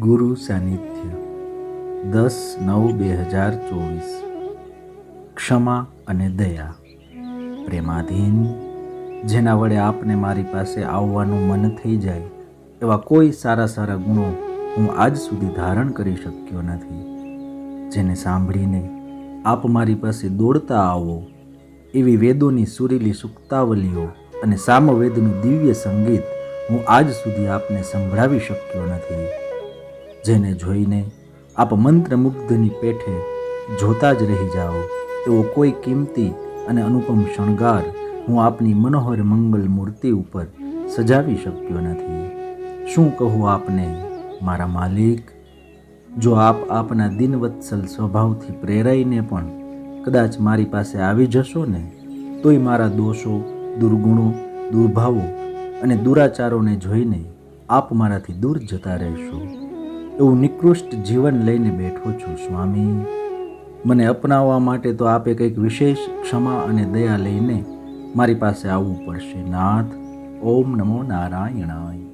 ગુરુ સાનિધ્ય 10/9/2024 ક્ષમા અને દયા પ્રેમાધીન જેના વડે આપને મારી પાસે આવવાનું મન થઈ જાય એવા કોઈ સારા ગુણો હું આજ સુધી ધારણ કરી શક્યો નથી. જેને સાંભળીને આપ મારી પાસે દોડતા આવો એવી વેદોની સુરીલી સુક્તાવલીઓ અને સામવેદનું દિવ્ય સંગીત હું આજ સુધી આપને સંભળાવી શક્યો નથી. જેને જોઈને આપ મંત્રમુગ્ધની પેઠે જોતા જ રહી જાઓ એવો કોઈ કિંમતી અને અનુપમ શણગાર હું આપની મનોહર મંગલ મૂર્તિ ઉપર સજાવી શક્યો નથી. શું કહું આપને મારા માલિક? જો આપ આપના દિનવત્સલ સ્વભાવથી પ્રેરાઈને પણ કદાચ મારી પાસે આવી જશો ને તોય મારા દોષો, દુર્ગુણો, દુર્ભાવો અને દુરાચારોને જોઈને આપ મારાથી દૂર જતા રહેશો. એવું નિકૃષ્ટ જીવન લઈને બેઠો છું સ્વામી. મને અપનાવવા માટે તો આપે કંઈક વિશેષ ક્ષમા અને દયા લઈને મારી પાસે આવવું પડશે નાથ. ઓમ નમો નારાયણાય.